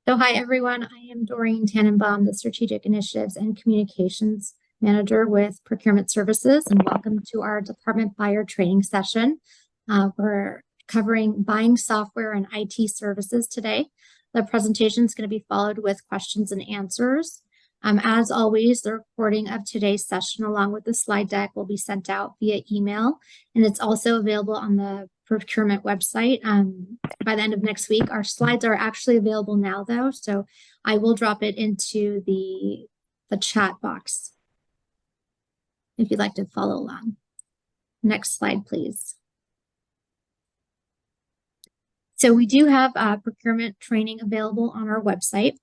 So hi, everyone. I am Doreen Tannenbaum, the Strategic Initiatives and Communications Manager with Procurement Services, and welcome to our Department Buyer Training session. We're covering buying software and IT services today. The presentation is going to be followed with questions and answers. As always, the recording of today's session along with the slide deck will be sent out via email, and it's also available on the procurement website by the end of next week. Our slides are actually available now, though, so I will drop it into the chat box if you'd like to follow along. Next slide, please. So we do have procurement training available on our website.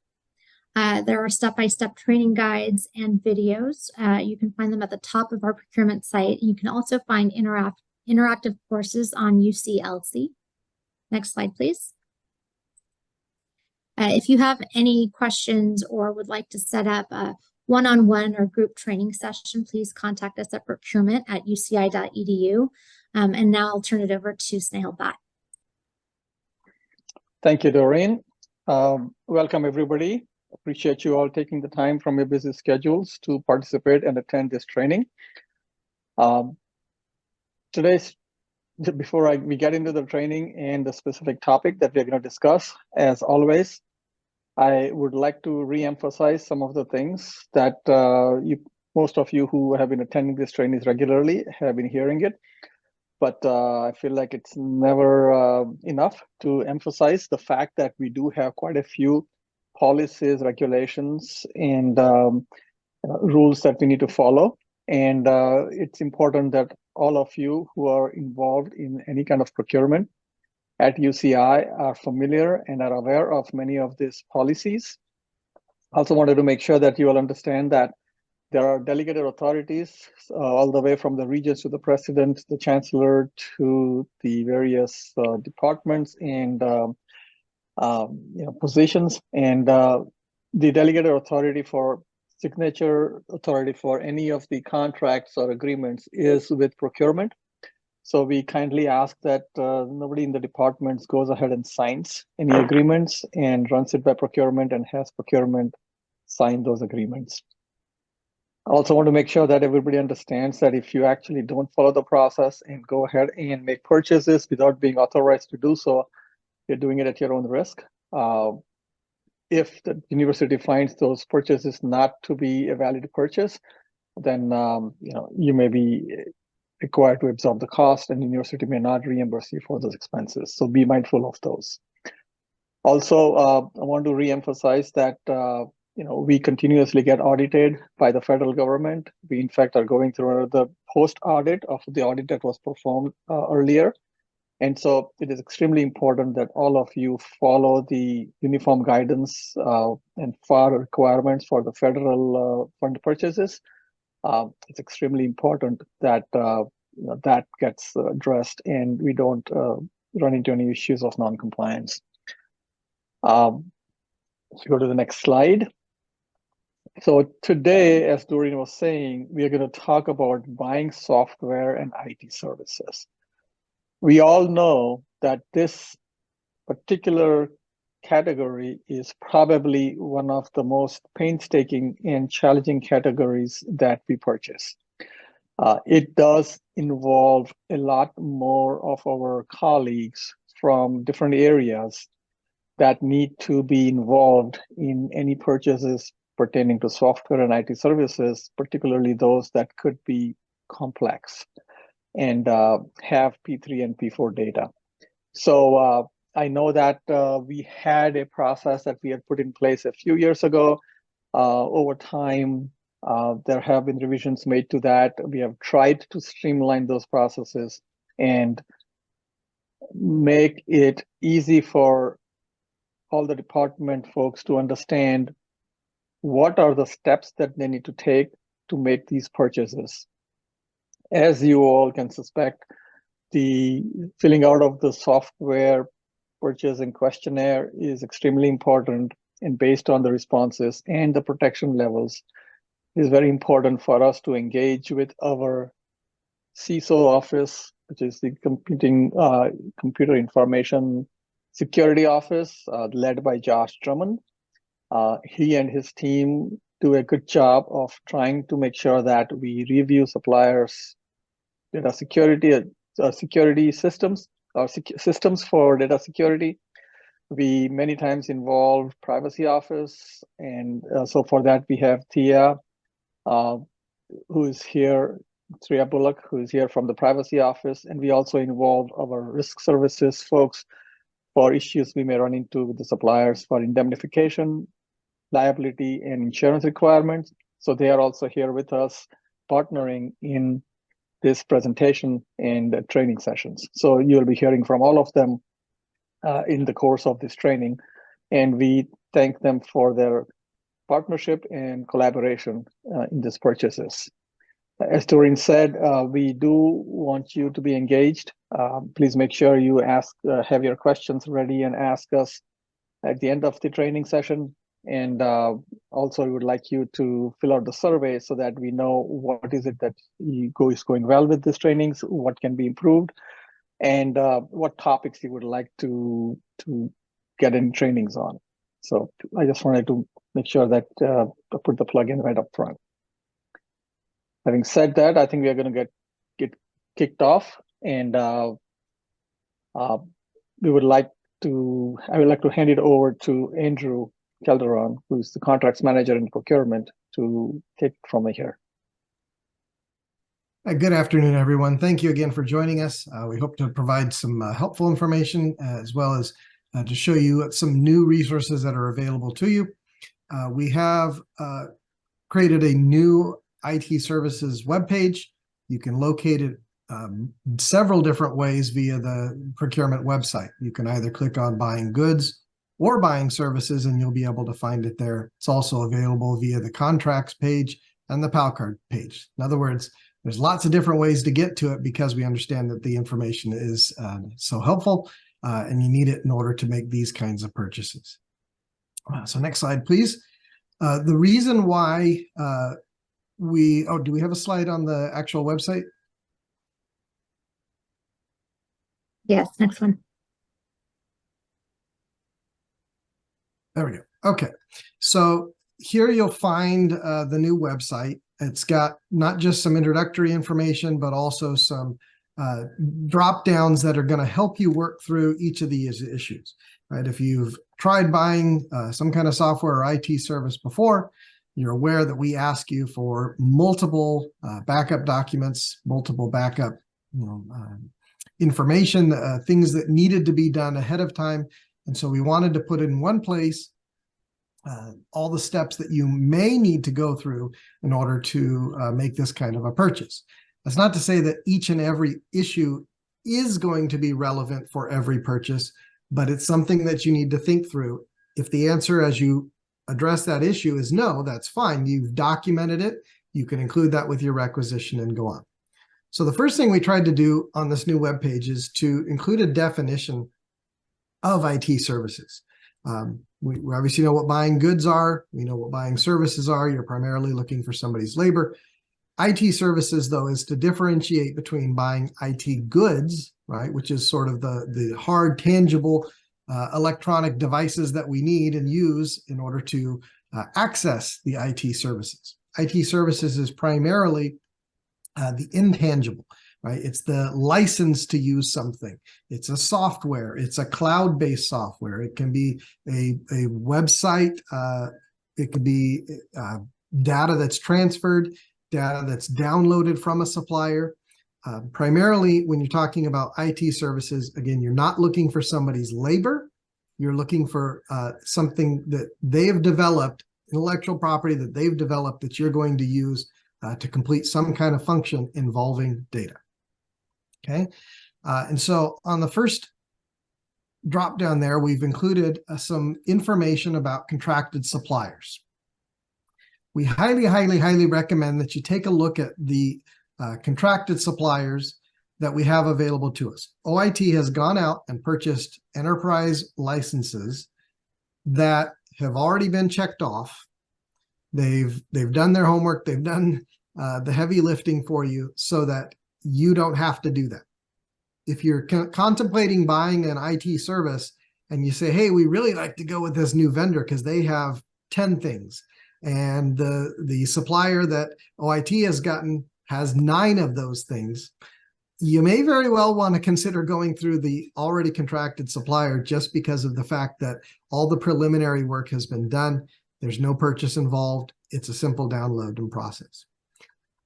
There are step-by-step training guides and videos. You can find them at the top of our procurement site. You can also find interactive courses on UCI. Next slide, please. If you have any questions or would like to set up a one-on-one or group training session, please contact us at procurement@uci.edu. And now I'll turn it over to Snehal Bhatt. Thank you, Doreen. Welcome, everybody. Appreciate you all taking the time from your busy schedules to participate and attend this training. Before we get into the training and the specific topic that we're going to discuss, as always, I would like to re-emphasize some of the things that most of you who have been attending these trainings regularly have been hearing it. But I feel like it's never enough to emphasize the fact that we do have quite a few policies, regulations, and rules that we need to follow. And it's important that all of you who are involved in any kind of procurement at UCI are familiar and are aware of many of these policies. I also wanted to make sure that you all understand that there are delegated authorities all the way from the regions to the president, the chancellor, to the various departments and positions. And the delegated authority for signature authority for any of the contracts or agreements is with procurement. So we kindly ask that nobody in the departments goes ahead and signs any agreements and runs it by procurement and has procurement sign those agreements. I also want to make sure that everybody understands that if you actually don't follow the process and go ahead and make purchases without being authorized to do so, you're doing it at your own risk. If the university finds those purchases not to be a valid purchase, then you may be required to absorb the cost, and the university may not reimburse you for those expenses. So be mindful of those. Also, I want to reemphasize that we continuously get audited by the federal government. We, in fact, are going through the post-audit of the audit that was performed earlier. And so it is extremely important that all of you follow the uniform guidance and FAR requirements for the federal fund purchases. It's extremely important that that gets addressed and we don't run into any issues of non-compliance. Let's go to the next slide. So today, as Doreen was saying, we are going to talk about buying software and IT services. We all know that this particular category is probably one of the most painstaking and challenging categories that we purchase. It does involve a lot more of our colleagues from different areas that need to be involved in any purchases pertaining to software and IT services, particularly those that could be complex and have P3 and P4 data. So I know that we had a process that we had put in place a few years ago. Over time, there have been revisions made to that. We have tried to streamline those processes and make it easy for all the department folks to understand what are the steps that they need to take to make these purchases. As you all can suspect, the filling out of the software purchasing questionnaire is extremely important, and based on the responses and the protection levels, it is very important for us to engage with our CISO office, which is the Computer Information Security Office, led by Josh Drummond, He and his team do a good job of trying to make sure that we review suppliers' data security, security systems, or systems for data security. We many times involve privacy office, and so for that we have Thea, who is here, Thea Bullock, who is here from the privacy office, and we also involve our risk services folks for issues we may run into with the suppliers for indemnification, liability, and insurance requirements. So they are also here with us, partnering in this presentation and training sessions. So you'll be hearing from all of them in the course of this training, and we thank them for their partnership and collaboration in these purchases. As Doreen said, we do want you to be engaged. Please make sure you have your questions ready and ask us at the end of the training session. And also, we would like you to fill out the survey so that we know what is it that is going well with these trainings, what can be improved, and what topics you would like to get in trainings on. So I just wanted to make sure that I put the plug in right up front. Having said that, I think we are going to get kicked off, and I would like to hand it over to Andrew Calderon, who's the contracts manager in procurement, to take it from here. Good afternoon, everyone. Thank you again for joining us. We hope to provide some helpful information as well as to show you some new resources that are available to you. We have created a new IT services webpage. You can locate it several different ways via the procurement website. You can either click on buying goods or buying services, and you'll be able to find it there. It's also available via the contracts page and the PAL card page. In other words, there's lots of different ways to get to it because we understand that the information is so helpful and you need it in order to make these kinds of purchases. So next slide, please. The reason why do we have a slide on the actual website? Yes, next one. There we go. Okay. So here you'll find the new website. It's got not just some introductory information, but also some drop downs that are going to help you work through each of these issues. Right? If you've tried buying some kind of software or IT service before, you're aware that we ask you for multiple backup documents, multiple backup information, things that needed to be done ahead of time. And so we wanted to put in one place all the steps that you may need to go through in order to make this kind of a purchase. That's not to say that each and every issue is going to be relevant for every purchase, but it's something that you need to think through. If the answer as you address that issue is no, that's fine. You've documented it. You can include that with your requisition and go on. So the first thing we tried to do on this new webpage is to include a definition of IT services. We obviously know what buying goods are. We know what buying services are. You're primarily looking for somebody's labor. IT services, though, is to differentiate between buying IT goods, right, which is sort of the hard, tangible electronic devices that we need and use in order to access the IT services. IT services is primarily the intangible. Right? It's the license to use something. It's a software. It's a cloud-based software. It can be a website. It could be data that's transferred, data that's downloaded from a supplier. Primarily, when you're talking about IT services, again, you're not looking for somebody's labor. You're looking for something that they have developed, intellectual property that they've developed that you're going to use to complete some kind of function involving data. Okay, and so on the first drop down there, we've included some information about contracted suppliers. We highly, highly, highly recommend that you take a look at the contracted suppliers that we have available to us. OIT has gone out and purchased enterprise licenses that have already been checked off. They've done their homework. They've done the heavy lifting for you so that you don't have to do that. If you're contemplating buying an IT service and you say, hey, we really like to go with this new vendor because they have 10 things. And the supplier that OIT has gotten has 9 of those things. You may very well want to consider going through the already contracted supplier just because of the fact that all the preliminary work has been done. There's no purchase involved. It's a simple download and process.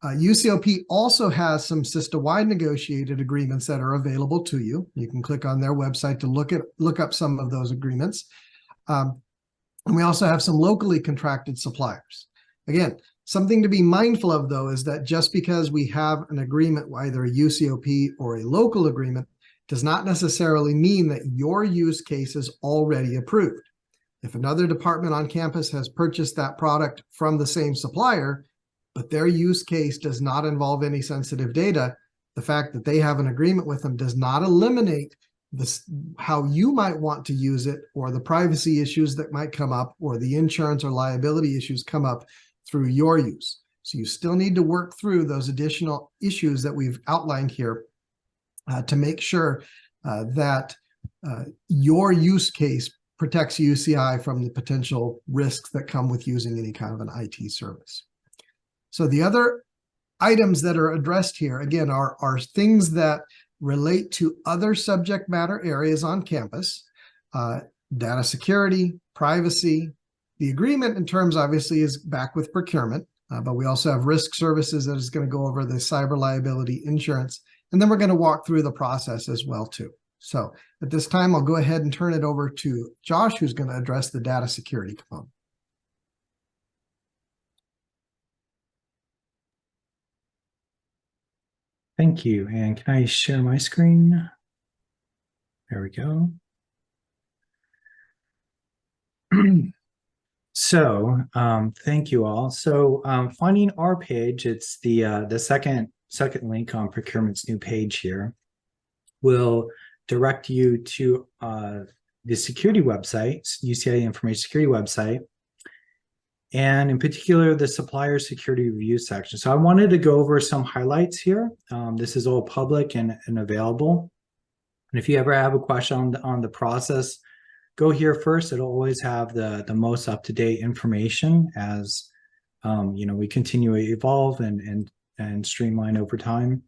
UCOP also has some SISTA-wide negotiated agreements that are available to you. You can click on their website to look up some of those agreements. And we also have some locally contracted suppliers. Again, something to be mindful of, though, is that just because we have an agreement, either a UCOP or a local agreement, does not necessarily mean that your use case is already approved. If another department on campus has purchased that product from the same supplier, but their use case does not involve any sensitive data, the fact that they have an agreement with them does not eliminate this, how you might want to use it, or the privacy issues that might come up, or the insurance or liability issues come up through your use. So you still need to work through those additional issues that we've outlined here to make sure that your use case protects UCI from the potential risks that come with using any kind of an IT service. So the other items that are addressed here, again, are things that relate to other subject matter areas on campus, data security, privacy. The agreement in terms, obviously, is back with procurement, but we also have risk services that is going to go over the cyber liability insurance, and then we're going to walk through the process as well, too. So at this time, I'll go ahead and turn it over to Josh, who's going to address the data security component. Thank you. And can I share my screen? There we go. So thank you all. So finding our page, it's the second link on procurement's new page here, will direct you to the security website, UCI information security website, and in particular, the supplier security review section. So I wanted to go over some highlights here. This is all public and available. And if you ever have a question on the process, go here first. It'll always have the most up-to-date information as we continue to evolve and streamline over time.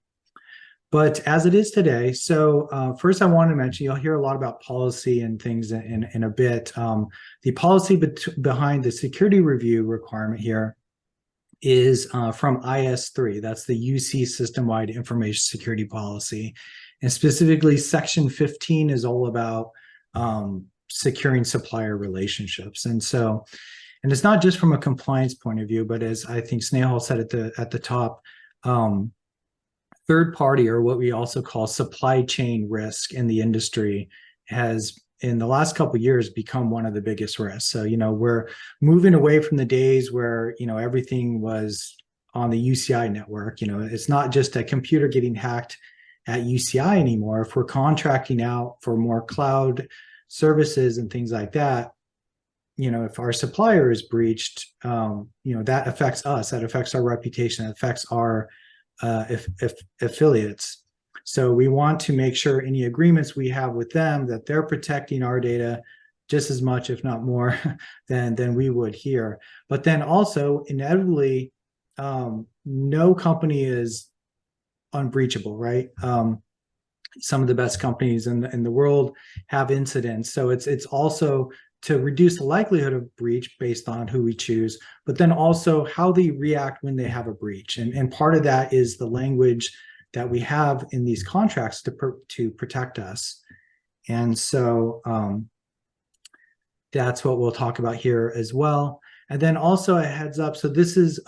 But as it is today, so first I want to mention, you'll hear a lot about policy and things in a bit. The policy behind the security review requirement here is from IS3. That's the UC System-Wide Information Security Policy. And specifically, Section 15 is all about securing supplier relationships. And it's not just from a compliance point of view, but as I think Snehal said at the top, third party, or what we also call supply chain risk in the industry, has in the last couple of years become one of the biggest risks. So, we're moving away from the days where, everything was on the UCI network. It's not just a computer getting hacked at UCI anymore. If we're contracting out for more cloud services and things like that, if our supplier is breached, that affects us, that affects our reputation, that affects our affiliates. So we want to make sure any agreements we have with them, that they're protecting our data just as much, if not more, than we would here. But then also, inevitably, no company is unbreachable, right? Some of the best companies in the world have incidents. So it's also to reduce the likelihood of breach based on who we choose, but then also how they react when they have a breach. And part of that is the language that we have in these contracts to protect us. And so that's what we'll talk about here as well. And then also a heads up. So this is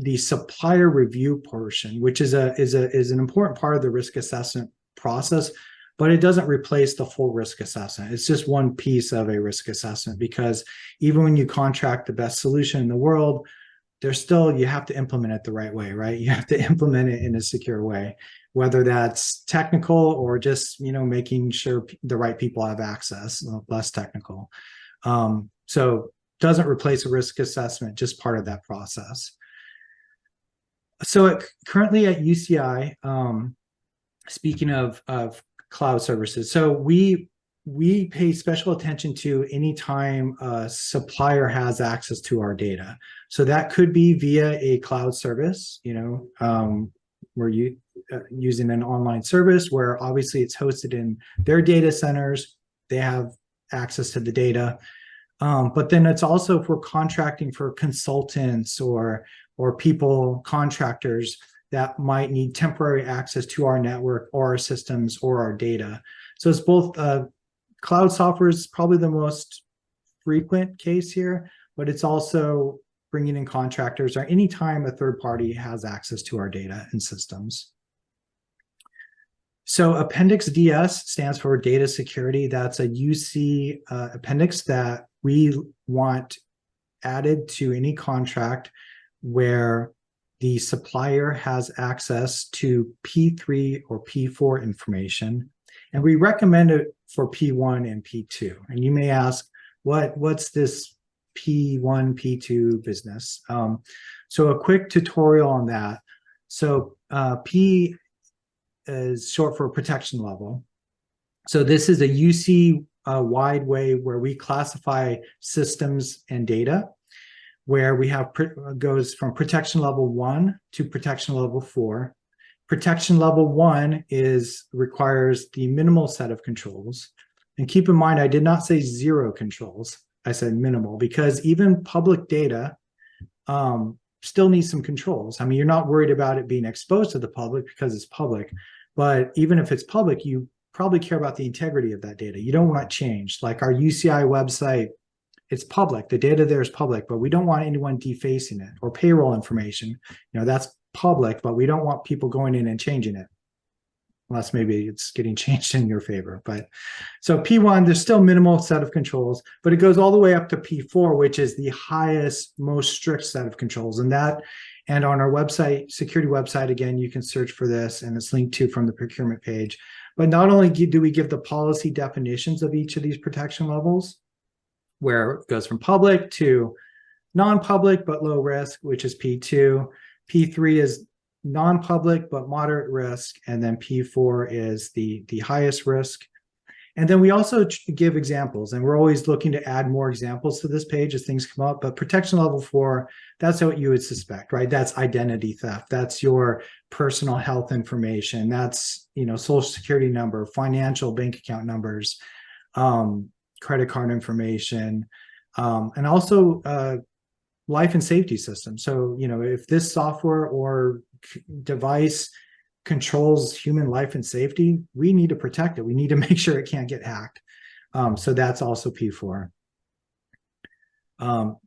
the supplier review portion, which is an important part of the risk assessment process, but it doesn't replace the full risk assessment. It's just one piece of a risk assessment, because even when you contract the best solution in the world, you have to implement it the right way, right? You have to implement it in a secure way, whether that's technical or just, making sure the right people have access, less technical. So doesn't replace a risk assessment, just part of that process. So currently at UCI, speaking of cloud services, so we we pay special attention to anytime a supplier has access to our data. So that could be via a cloud service, where you using an online service where obviously it's hosted in their data centers. They have access to the data. But then it's also if we're contracting for consultants or people, contractors that might need temporary access to our network or our systems or our data. So it's both cloud software is probably the most frequent case here, but it's also bringing in contractors or anytime a third party has access to our data and systems. So Appendix DS stands for data security. That's a UC appendix that we want added to any contract where the supplier has access to P3 or P4 information. And we recommend it for P1 and P2. And you may ask, what's this P1, P2 business? So a quick tutorial on that. So P is short for protection level. So this is a UC wide way where we classify systems and data, where we have goes from protection level 1 to protection level 4. Protection level 1 requires the minimal set of controls. And keep in mind, I did not say 0 controls. I said minimal, because even public data still needs some controls. I mean, you're not worried about it being exposed to the public because it's public, but even if it's public, you probably care about the integrity of that data. You don't want it changed. Like our UCI website, it's public. The data there is public, but we don't want anyone defacing it. Or payroll information, that's public, but we don't want people going in and changing it, unless maybe it's getting changed in your favor. But so P1, there's still minimal set of controls, but it goes all the way up to P4, which is the highest, most strict set of controls. And on our website, security website, again, you can search for this, and it's linked to from the procurement page. But not only do we give the policy definitions of each of these protection levels, where it goes from public to non-public but low risk, which is P2. P3 is non-public but moderate risk, and then P4 is the highest risk. And then we also give examples, and we're always looking to add more examples to this page as things come up. But protection level 4, that's what you would suspect, right? That's identity theft. That's your personal health information. That's, social security number, financial bank account numbers, credit card information, and also life and safety system. So, if this software or device controls human life and safety, we need to protect it. We need to make sure it can't get hacked. So that's also P4.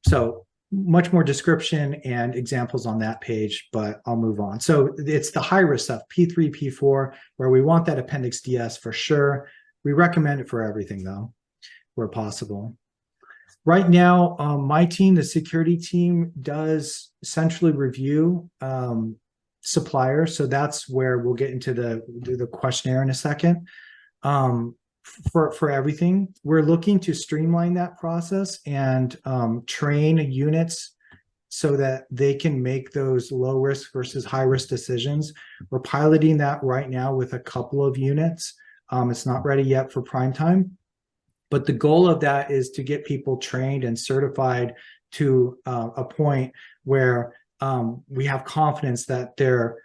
So much more description and examples on that page, but I'll move on. So it's the high risk stuff, P3, P4, where we want that Appendix DS for sure. We recommend it for everything though, where possible. Right now, my team, the security team, does centrally review suppliers. So that's where we'll get into the questionnaire in a second. For everything, we're looking to streamline that process and train units so that they can make those low risk versus high risk decisions. We're piloting that right now with a couple of units. It's not ready yet for prime time, but the goal of that is to get people trained and certified to a point where we have confidence that they're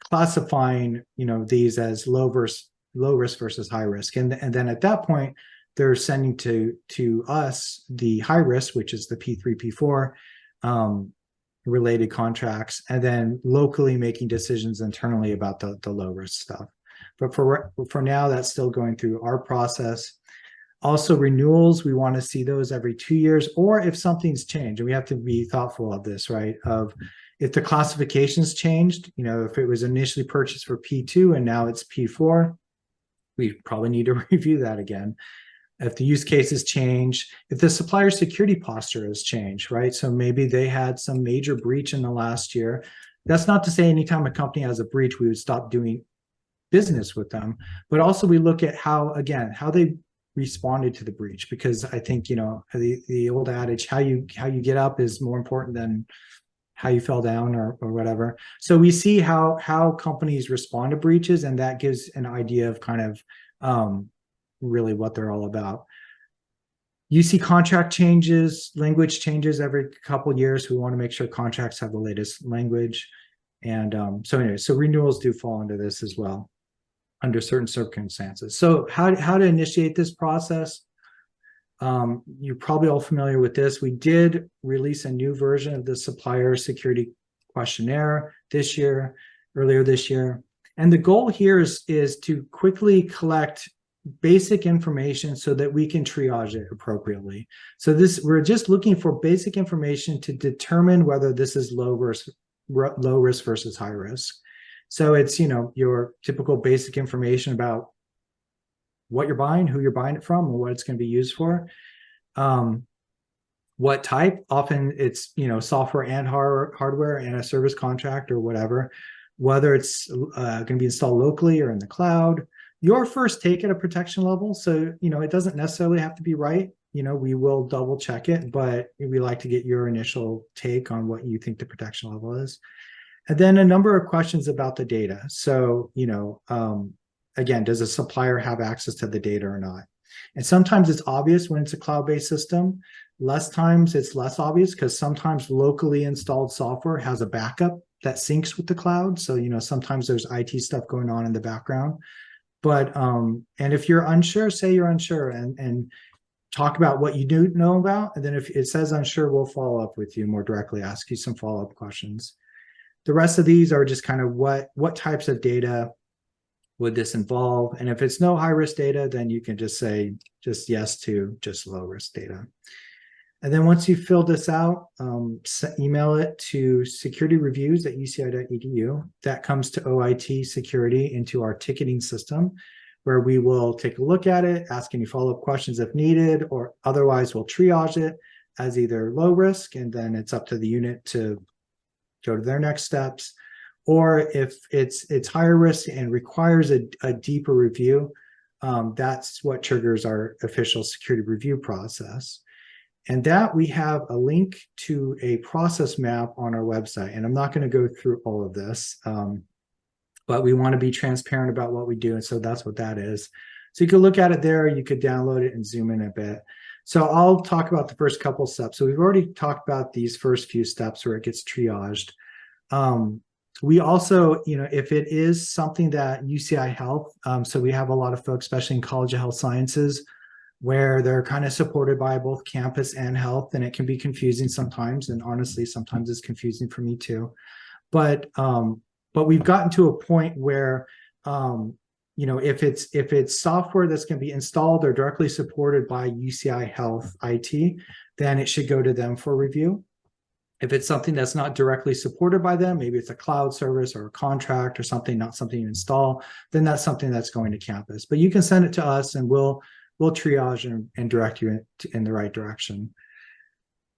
classifying, these as low risk versus high risk, and then at that point, they're sending to us the high risk, which is the P3, P4 related contracts, and then locally making decisions internally about the low risk stuff. But for now, that's still going through our process. Also, renewals, we want to see those every 2 years, or if something's changed, and we have to be thoughtful of this, right? Of if the classifications changed, if it was initially purchased for P2 and now it's P4, we probably need to review that again. If the use cases change, if the supplier security posture has changed, right? So maybe they had some major breach in the last year. That's not to say anytime a company has a breach, we would stop doing business with them, but also we look at how they responded to the breach, because I think the old adage, how you get up is more important than how you fell down or whatever. So we see how companies respond to breaches, and that gives an idea of kind of really what they're all about. You see contract changes, language changes every couple years. We want to make sure contracts have the latest language. And so anyway, so renewals do fall into this as well under certain circumstances. So how to initiate this process? You're probably all familiar with this. We did release a new version of the supplier security questionnaire earlier this year. And the goal here is to quickly collect basic information so that we can triage it appropriately. So we're just looking for basic information to determine whether this is low risk versus high risk. So it's, your typical basic information about what you're buying, who you're buying it from, and what it's going to be used for. What type? Often it's, software and hardware and a service contract or whatever. Whether it's going to be installed locally or in the cloud. Your first take at a protection level. So, it doesn't necessarily have to be right. We will double check it, but we like to get your initial take on what you think the protection level is. And then a number of questions about the data. So, again, does a supplier have access to the data or not? And sometimes it's obvious when it's a cloud-based system. Less times it's less obvious because sometimes locally installed software has a backup that syncs with the cloud. So, sometimes there's IT stuff going on in the background. But, and if you're unsure, say you're unsure and talk about what you do know about. And then if it says unsure, we'll follow up with you more directly, ask you some follow-up questions. The rest of these are just kind of what types of data would this involve? And if it's no high-risk data, then you can just say just yes to just low-risk data. And then once you fill this out, email it to security-reviews@uci.edu. That comes to OIT security into our ticketing system, where we will take a look at it, ask any follow-up questions if needed, or otherwise we'll triage it as either low risk, and then it's up to the unit to go to their next steps. Or if it's higher risk and requires a deeper review, that's what triggers our official security review process. And that we have a link to a process map on our website. And I'm not going to go through all of this, but we want to be transparent about what we do. And so that's what that is. So you could look at it there, you could download it and zoom in a bit. So I'll talk about the first couple steps. So we've already talked about these first few steps where it gets triaged. We also, if it is something that UCI Health, so we have a lot of folks, especially in College of Health Sciences, where they're kind of supported by both campus and health, and it can be confusing sometimes. And honestly, sometimes it's confusing for me too. But we've gotten to a point where, if it's software that's going to be installed or directly supported by UCI Health IT, then it should go to them for review. If it's something that's not directly supported by them, maybe it's a cloud service or a contract or something, not something you install, then that's something that's going to campus. But you can send it to us and we'll triage and direct you in the right direction.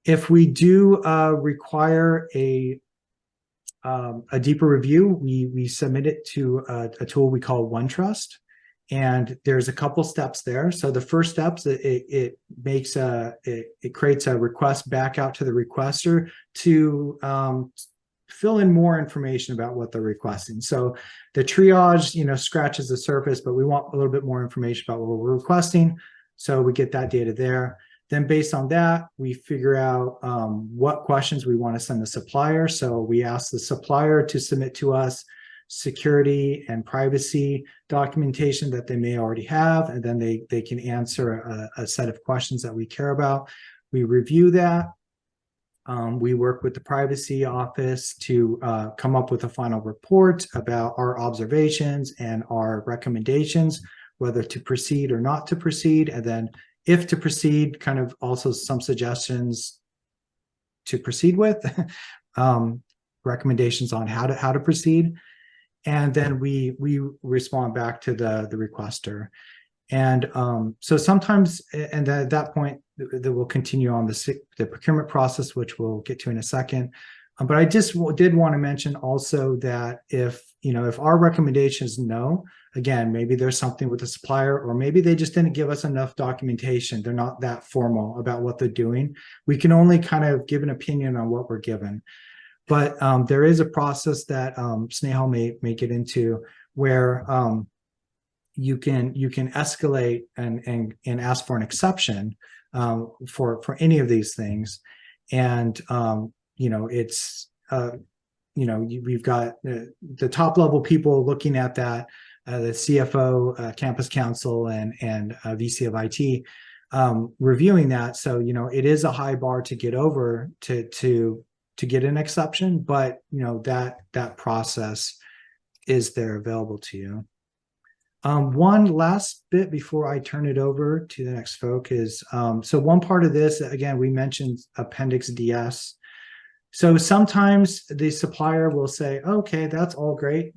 If we do require a deeper review, we submit it to a tool we call OneTrust. And there's a couple steps there. So the first steps, it creates a request back out to the requester to fill in more information about what they're requesting. So the triage, scratches the surface, but we want a little bit more information about what we're requesting. So we get that data there. Then based on that, we figure out what questions we want to send the supplier. So we ask the supplier to submit to us security and privacy documentation that they may already have, and then they can answer a set of questions that we care about. We review that. We work with the privacy office to come up with a final report about our observations and our recommendations, whether to proceed or not to proceed, and then if to proceed, kind of also some suggestions to proceed with, recommendations on how to proceed. And then we respond back to the requester. And so sometimes, and then at that point, that we'll continue on the procurement process, which we'll get to in a second. But I just did want to mention also that if our recommendation is no, again, maybe there's something with the supplier, or maybe they just didn't give us enough documentation. They're not that formal about what they're doing. We can only kind of give an opinion on what we're given. But there is a process that Snehal may get into where, you can escalate and ask for an exception for any of these things. And it's we've got the top level people looking at that, the CFO, campus council, and VC of IT reviewing that. So it is a high bar to get over to get an exception, but that process is there available to you. One last bit before I turn it over to the next folk is, so one part of this, again, we mentioned Appendix DS. So sometimes the supplier will say, okay, that's all great,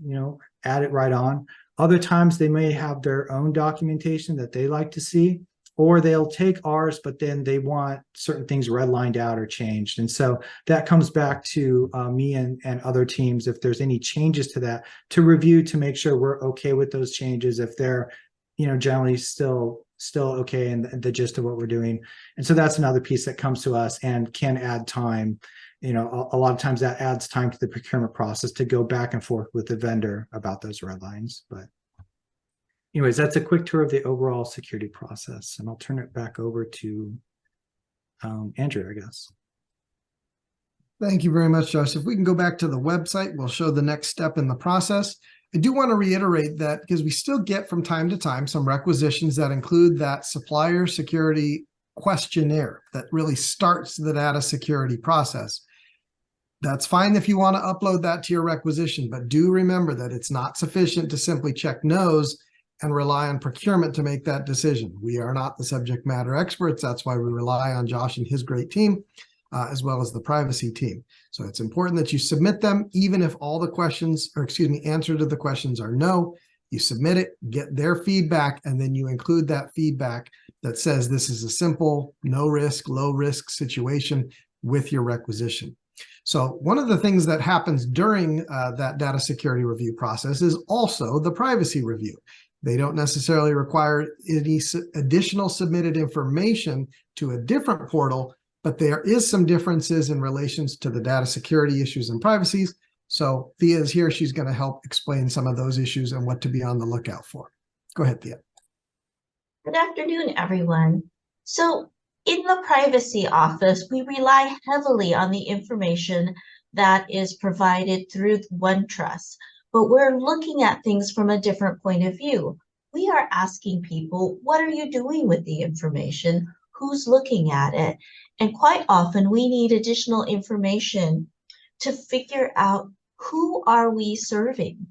add it right on. Other times they may have their own documentation that they like to see, or they'll take ours, but then they want certain things redlined out or changed. And so that comes back to me and other teams, if there's any changes to that, to review to make sure we're okay with those changes, if they're generally still okay in the gist of what we're doing. And so that's another piece that comes to us and can add time. A lot of times that adds time to the procurement process to go back and forth with the vendor about those red lines. But anyways, that's a quick tour of the overall security process, and I'll turn it back over to Andrew, I guess. Thank you very much, Josh. If we can go back to the website, we'll show the next step in the process. I do want to reiterate that because we still get from time to time some requisitions that include that supplier security questionnaire that really starts the data security process. That's fine if you want to upload that to your requisition, but do remember that it's not sufficient to simply check no's and rely on procurement to make that decision. We are not the subject matter experts. That's why we rely on Josh and his great team, as well as the privacy team. So it's important that you submit them, even if all the questions, or answer to the questions are no. You submit it, get their feedback, and then you include that feedback that says this is a simple, no risk, low risk situation with your requisition. So one of the things that happens during that data security review process is also the privacy review. They don't necessarily require any additional submitted information to a different portal, but there is some differences in relations to the data security issues and privacies. So Thea is here. She's going to help explain some of those issues and what to be on the lookout for. Go ahead, Thea. Good afternoon, everyone. So in the privacy office, we rely heavily on the information that is provided through OneTrust, but we're looking at things from a different point of view. We are asking people, what are you doing with the information? Who's looking at it? And quite often we need additional information to figure out who are we serving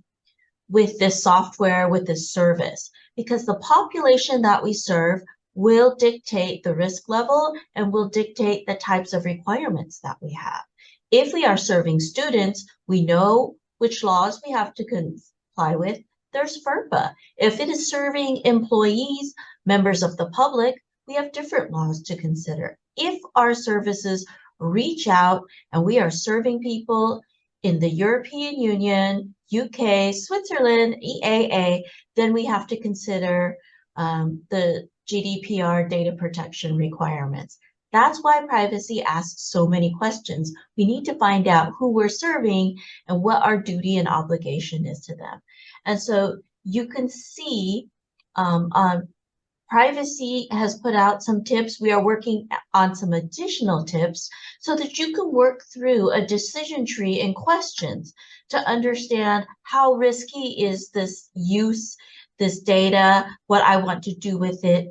with this software, with this service, because the population that we serve will dictate the risk level and will dictate the types of requirements that we have. If we are serving students, we know which laws we have to comply with. There's FERPA. If it is serving employees, members of the public, we have different laws to consider. If our services reach out and we are serving people in the European Union, UK, Switzerland, EAA, then we have to consider the GDPR data protection requirements. That's why privacy asks so many questions. We need to find out who we're serving and what our duty and obligation is to them. And so you can see privacy has put out some tips. We are working on some additional tips so that you can work through a decision tree and questions to understand how risky is this use, this data, what I want to do with it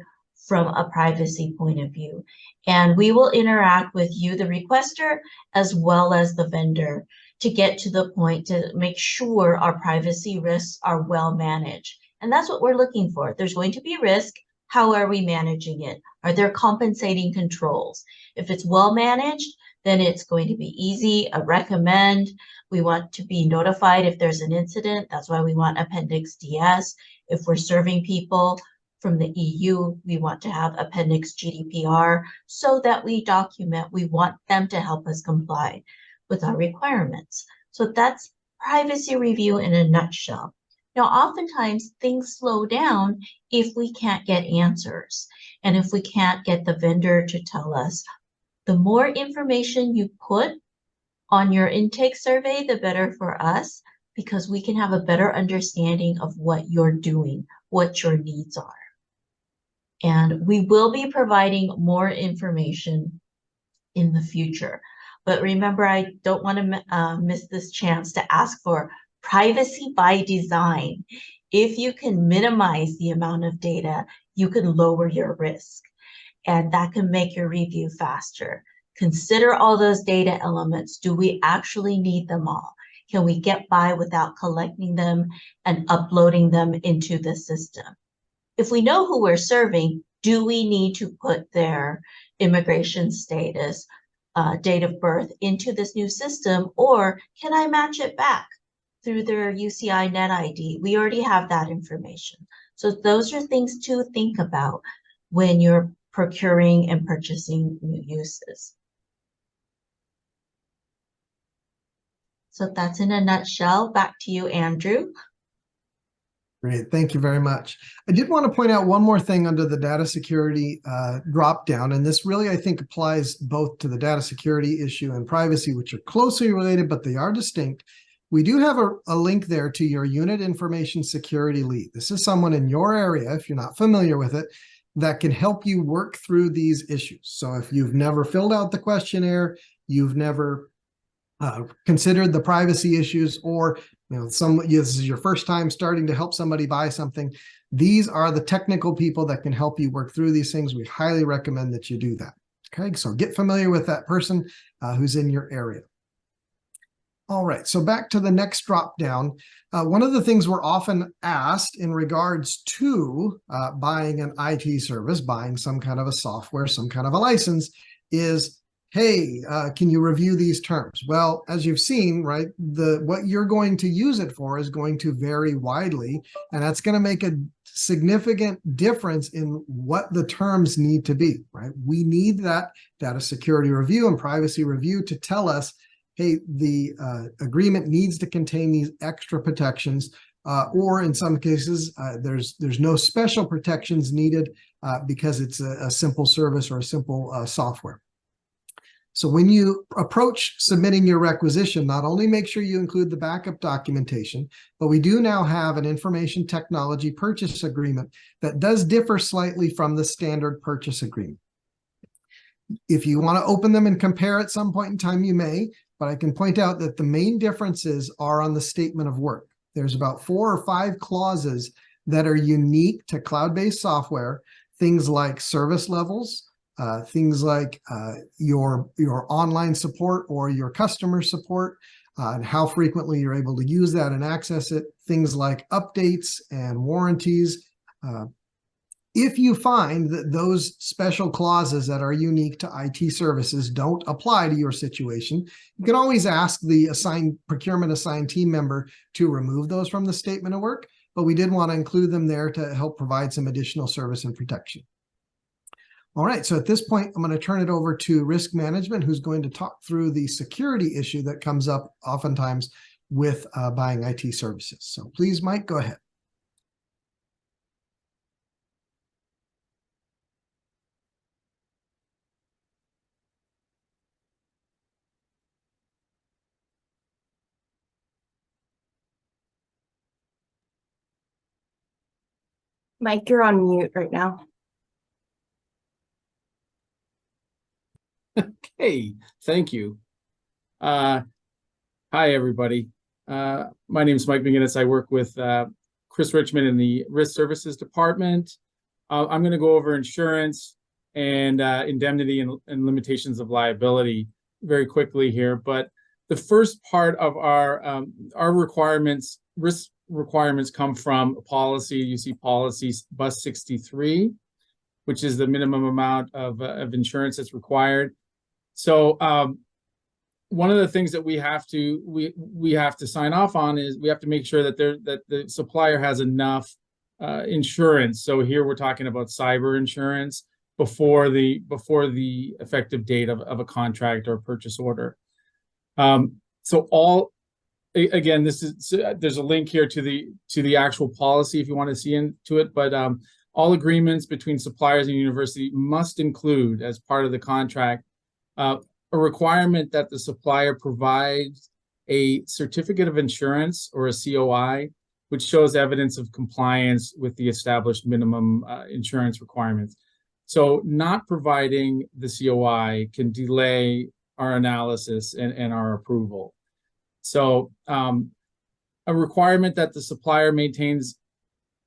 from a privacy point of view. And we will interact with you, the requester, as well as the vendor to get to the point to make sure our privacy risks are well managed. And that's what we're looking for. There's going to be risk. How are we managing it? Are there compensating controls? If it's well managed, then it's going to be easy, a recommend. We want to be notified if there's an incident. That's why we want Appendix DS. If we're serving people from the EU, we want to have Appendix GDPR so that we document, we want them to help us comply with our requirements. So that's privacy review in a nutshell. Now, oftentimes things slow down if we can't get answers and if we can't get the vendor to tell us. The more information you put on your intake survey, the better for us, because we can have a better understanding of what you're doing, what your needs are. And we will be providing more information in the future. But remember, I don't want to miss this chance to ask for privacy by design. If you can minimize the amount of data, you can lower your risk, and that can make your review faster. Consider all those data elements. Do we actually need them all? Can we get by without collecting them and uploading them into the system? If we know who we're serving, do we need to put their immigration status, date of birth into this new system, or can I match it back through their UCI net ID? We already have that information. So those are things to think about when you're procuring and purchasing new uses. So that's in a nutshell. Back to you, Andrew. Great, thank you very much. I did want to point out one more thing under the data security drop down, and this really, I think, applies both to the data security issue and privacy, which are closely related, but they are distinct. We do have a link there to your unit information security lead. This is someone in your area, if you're not familiar with it, that can help you work through these issues. So if you've never filled out the questionnaire, you've never considered the privacy issues, or this is your first time starting to help somebody buy something, these are the technical people that can help you work through these things. We highly recommend that you do that. Okay, so get familiar with that person who's in your area. All right, so back to the next drop down. One of the things we're often asked in regards to buying an IT service, buying some kind of a software, some kind of a license, is, hey, can you review these terms? Well, as you've seen, right, what you're going to use it for is going to vary widely, and that's going to make a significant difference in what the terms need to be, right? We need that data security review and privacy review to tell us, hey, the agreement needs to contain these extra protections, or in some cases, there's no special protections needed because it's a simple service or a simple software. So when you approach submitting your requisition, not only make sure you include the backup documentation, but we do now have an information technology purchase agreement that does differ slightly from the standard purchase agreement. If you want to open them and compare at some point in time, you may, but I can point out that the main differences are on the statement of work. There's about 4 or 5 clauses that are unique to cloud-based software, things like service levels, things like your online support or your customer support, and how frequently you're able to use that and access it, things like updates and warranties. If you find that those special clauses that are unique to IT services don't apply to your situation, you can always ask the procurement assigned team member to remove those from the statement of work, but we did want to include them there to help provide some additional service and protection. All right, so at this point, I'm going to turn it over to risk management, who's going to talk through the security issue that comes up oftentimes with buying IT services. So please, Mike, go ahead. Mike, you're on mute right now. Okay, thank you. Hi, everybody. My name is Mike McGinnis. I work with Chris Richmond in the Risk Services Department. I'm going to go over insurance and indemnity and limitations of liability very quickly here. But the first part of our requirements, risk requirements, come from a policy. You see policies Bus 63, which is the minimum amount of insurance that's required. So one of the things that we have to sign off on is we have to make sure that the supplier has enough insurance. So here we're talking about cyber insurance before the effective date of a contract or purchase order. So again, there's a link here to the actual policy if you want to see into it, but all agreements between suppliers and university must include, as part of the contract, a requirement that the supplier provides a certificate of insurance or a COI, which shows evidence of compliance with the established minimum insurance requirements. So not providing the COI can delay our analysis and our approval. So a requirement that the supplier maintains,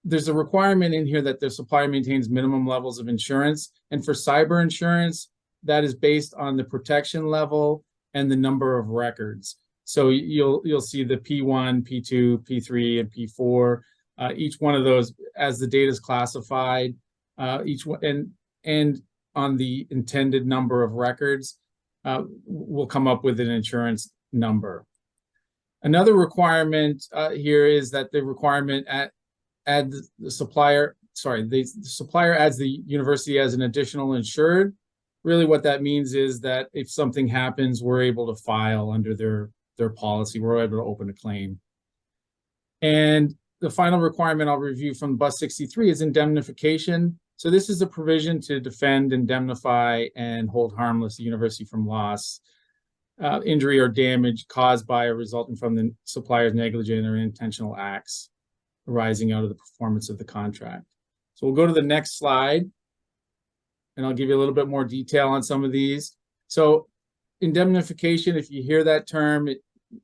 there's a requirement in here that the supplier maintains minimum levels of insurance. And for cyber insurance, that is based on the protection level and the number of records. So you'll see the P1, P2, P3, and P4. Each one of those, as the data is classified, each one and on the intended number of records, will come up with an insurance number. Another requirement here is that the requirement the supplier adds the university as an additional insured. Really what that means is that if something happens, we're able to file under their policy. We're able to open a claim. And the final requirement I'll review from Bus 63 is indemnification. So this is a provision to defend, indemnify, and hold harmless the university from loss, injury, or damage caused by or resulting from the supplier's negligent or intentional acts arising out of the performance of the contract. So we'll go to the next slide, and I'll give you a little bit more detail on some of these. So indemnification, if you hear that term,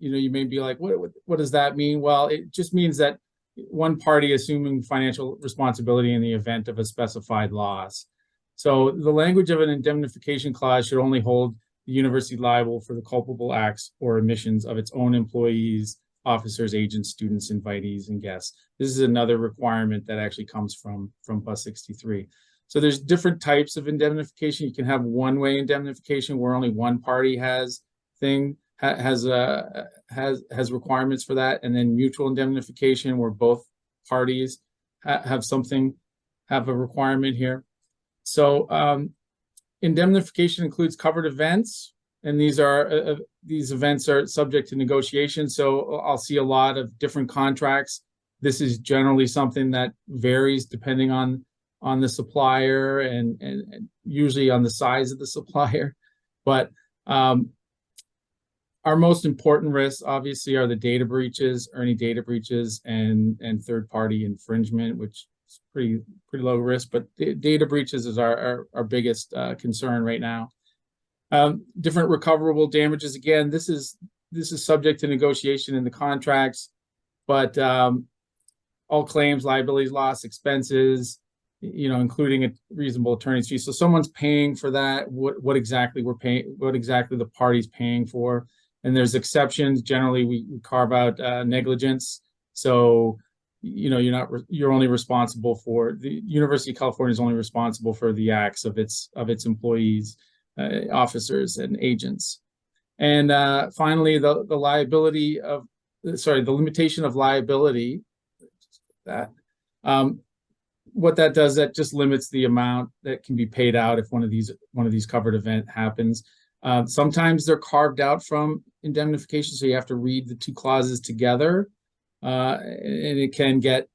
you may be like, what does that mean? Well, it just means that one party assuming financial responsibility in the event of a specified loss. So the language of an indemnification clause should only hold the university liable for the culpable acts or omissions of its own employees, officers, agents, students, invitees, and guests. This is another requirement that actually comes from Bus 63. So there's different types of indemnification. You can have one-way indemnification where only one party has requirements for that, and then mutual indemnification where both parties have a requirement here. So indemnification includes covered events, and these events are subject to negotiation. So I'll see a lot of different contracts. This is generally something that varies depending on the supplier and usually on the size of the supplier. But our most important risks, obviously, are the data breaches, or any data breaches, and third-party infringement, which is pretty low risk. But data breaches is our biggest concern right now. Different recoverable damages. Again, this is subject to negotiation in the contracts, but all claims, liabilities, loss, expenses, including a reasonable attorney's fee. So someone's paying for that. What exactly we're paying? What exactly the party's paying for? And there's exceptions. Generally, we carve out negligence. So, you're only responsible for the University of California is only responsible for the acts of its employees, officers, and agents. And finally, the limitation of liability. What that does, that just limits the amount that can be paid out if one of these covered event happens. Sometimes they're carved out from indemnification, so you have to read the two clauses together, and it can get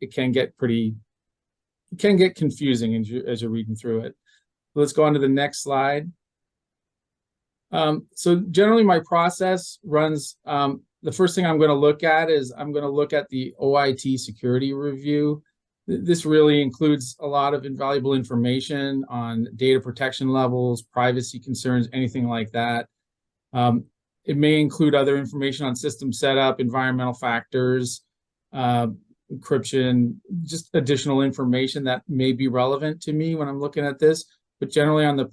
confusing as you're reading through it. Let's go on to the next slide. So generally, my process runs. The first thing I'm going to look at is the OIT security review. This really includes a lot of invaluable information on data protection levels, privacy concerns, anything like that. It may include other information on system setup, environmental factors, encryption, just additional information that may be relevant to me when I'm looking at this. But generally on the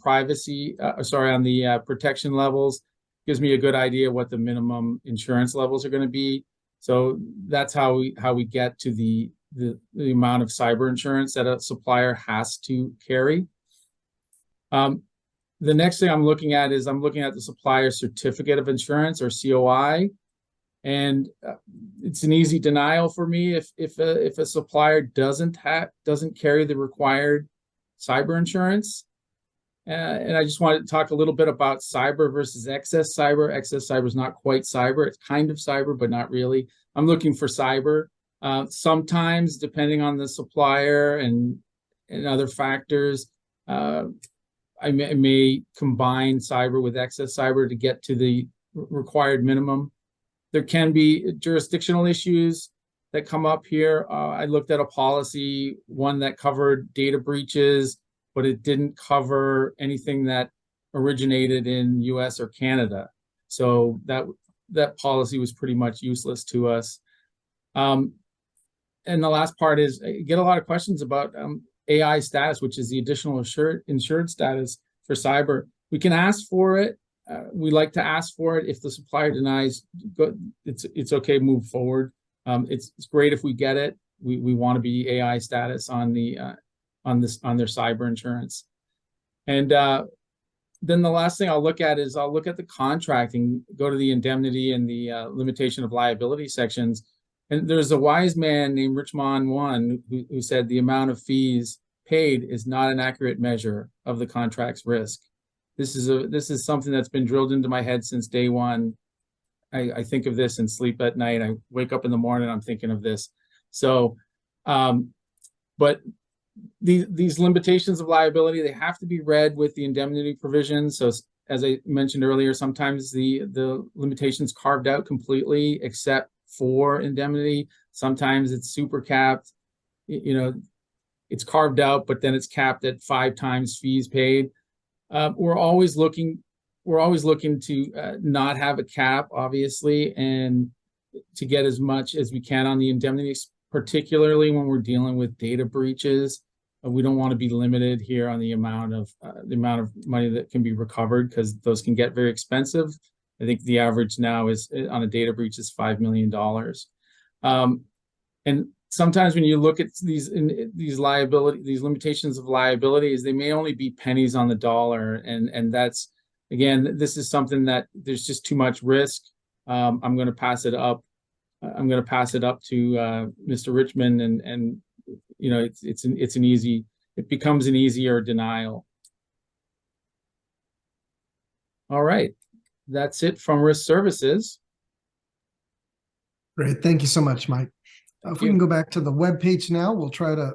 protection levels, gives me a good idea what the minimum insurance levels are going to be. So that's how we get to the amount of cyber insurance that a supplier has to carry. The next thing I'm looking at the supplier certificate of insurance, or COI, and it's an easy denial for me if a supplier doesn't carry the required cyber insurance. And I just wanted to talk a little bit about cyber versus excess cyber. Excess cyber is not quite cyber; it's kind of cyber, but not really. I'm looking for cyber. Sometimes, depending on the supplier and other factors, I may combine cyber with excess cyber to get to the required minimum. There can be jurisdictional issues that come up here. I looked at a policy, one that covered data breaches, but it didn't cover anything that originated in US or Canada. So that policy was pretty much useless to us. And the last part is I get a lot of questions about AI status, which is the additional insured status for cyber. We can ask for it. We like to ask for it. If the supplier denies, it's okay, move forward. It's great if we get it. We want to be AI status on their cyber insurance. And then the last thing I'll look at is I'll look at the contracting, go to the indemnity and the limitation of liability sections. And there's a wise man named Richmond One who said the amount of fees paid is not an accurate measure of the contract's risk. This is something that's been drilled into my head since day one. I think of this and sleep at night. I wake up in the morning, I'm thinking of this. So, but these limitations of liability, they have to be read with the indemnity provisions. So as I mentioned earlier, sometimes the limitations carved out completely except for indemnity. Sometimes it's super capped, you know, it's carved out, but then it's capped at 5 times fees paid. We're always looking to not have a cap, obviously, and to get as much as we can on the indemnity, particularly when we're dealing with data breaches. We don't want to be limited here on the amount of money that can be recovered, because those can get very expensive. I think the average now is on a data breach is $5 million. And sometimes when you look at these limitations of liabilities, they may only be pennies on the dollar, and that's, again, this is something that there's just too much risk. I'm going to pass it up. I'm going to pass it up to Mr. Richmond, and you know, it becomes an easier denial. All right, that's it from Risk Services. Great, thank you so much, Mike. If we can go back to the web page now, we'll try to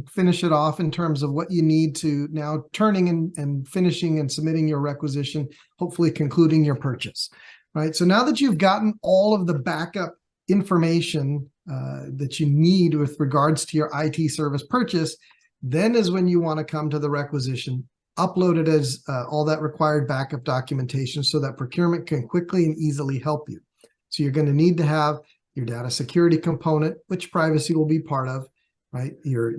finish it off in terms of what you need to now turning and finishing and submitting your requisition, hopefully concluding your purchase, right? So now that you've gotten all of the backup information that you need with regards to your IT service purchase, then is when you want to come to the requisition, upload it as all that required backup documentation so that procurement can quickly and easily help you. So you're going to need to have your data security component, which privacy will be part of, right? Your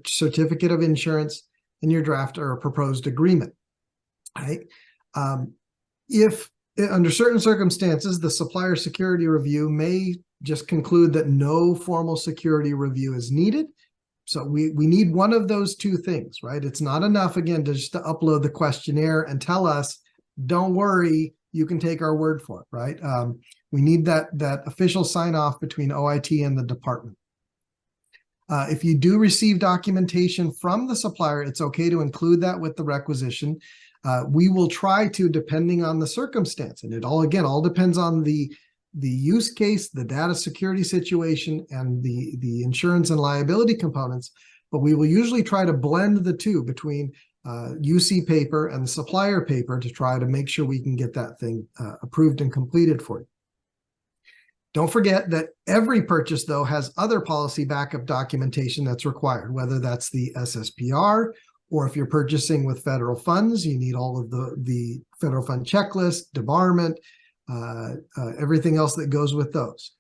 certificate of insurance and your draft or proposed agreement, right? If under certain circumstances, the supplier security review may just conclude that no formal security review is needed. So we need one of those two things, right? It's not enough, again, to just to upload the questionnaire and tell us, don't worry, you can take our word for it, right? We need that official sign off between OIT and the department. If you do receive documentation from the supplier, it's okay to include that with the requisition. We will try to, depending on the circumstance, and it all depends on the use case, the data security situation, and the insurance and liability components, but we will usually try to blend the two between UC paper and the supplier paper to try to make sure we can get that thing approved and completed for you. Don't forget that every purchase, though, has other policy backup documentation that's required, whether that's the SSPR, or if you're purchasing with federal funds, you need all of the federal fund checklist, debarment, everything else that goes with those.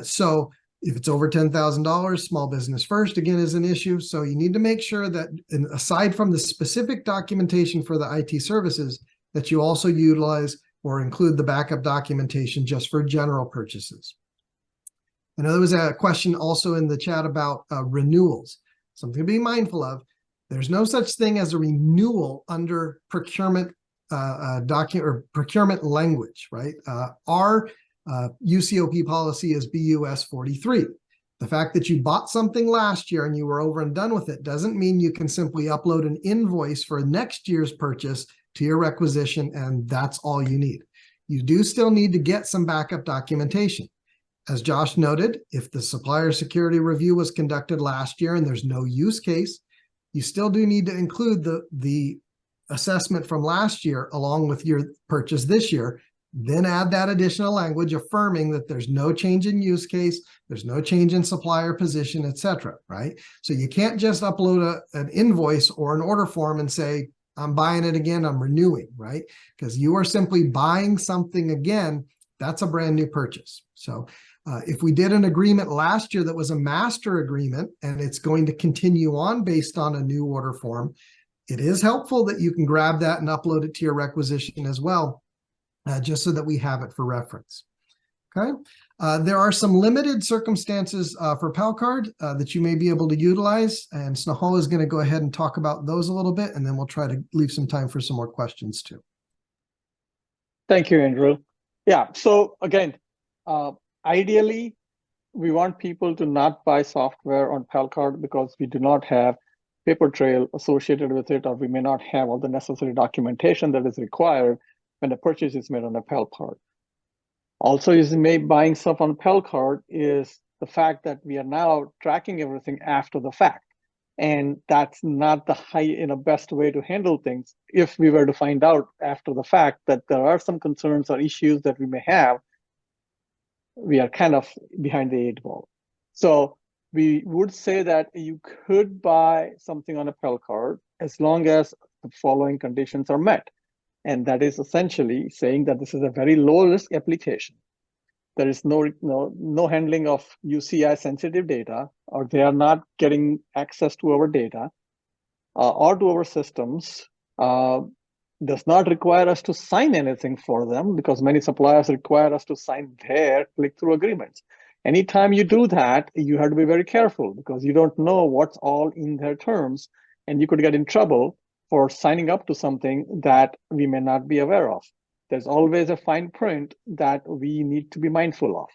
So if it's over $10,000, small business first, again, is an issue. So you need to make sure that, aside from the specific documentation for the IT services, that you also utilize or include the backup documentation just for general purchases. I know there was a question also in the chat about renewals. Something to be mindful of. There's no such thing as a renewal under procurement procurement language, right? Our UCOP policy is BUS 43. The fact that you bought something last year and you were over and done with it doesn't mean you can simply upload an invoice for next year's purchase to your requisition, and that's all you need. You do still need to get some backup documentation. As Josh noted, if the supplier security review was conducted last year and there's no use case, you still do need to include the assessment from last year along with your purchase this year. then add that additional language affirming that there's no change in use case, there's no change in supplier position, etc. Right? So you can't just upload an invoice or an order form and say, I'm buying it again, I'm renewing, right? Because you are simply buying something again. That's a brand new purchase. So if we did an agreement last year that was a master agreement and it's going to continue on based on a new order form, it is helpful that you can grab that and upload it to your requisition as well, just so that we have it for reference. Okay. There are some limited circumstances for PALCard that you may be able to utilize, and Snehal is going to go ahead and talk about those a little bit, and then we'll try to leave some time for some more questions too. Thank you, Andrew. Yeah, so again, ideally, we want people to not buy software on PALCard because we do not have paper trail associated with it, or we may not have all the necessary documentation that is required when the purchase is made on a PALCard. Also, buying stuff on PALCard is the fact that we are now tracking everything after the fact. And that's not the best way to handle things. If we were to find out after the fact that there are some concerns or issues that we may have, we are kind of behind the 8 ball. So we would say that you could buy something on a PALCard as long as the following conditions are met. And that is essentially saying that this is a very low risk application. There is no handling of UCI sensitive data, or they are not getting access to our data or to our systems. Does not require us to sign anything for them, because many suppliers require us to sign their click-through agreements. Anytime you do that, you have to be very careful, because you don't know what's all in their terms, and you could get in trouble for signing up to something that we may not be aware of. There's always a fine print that we need to be mindful of.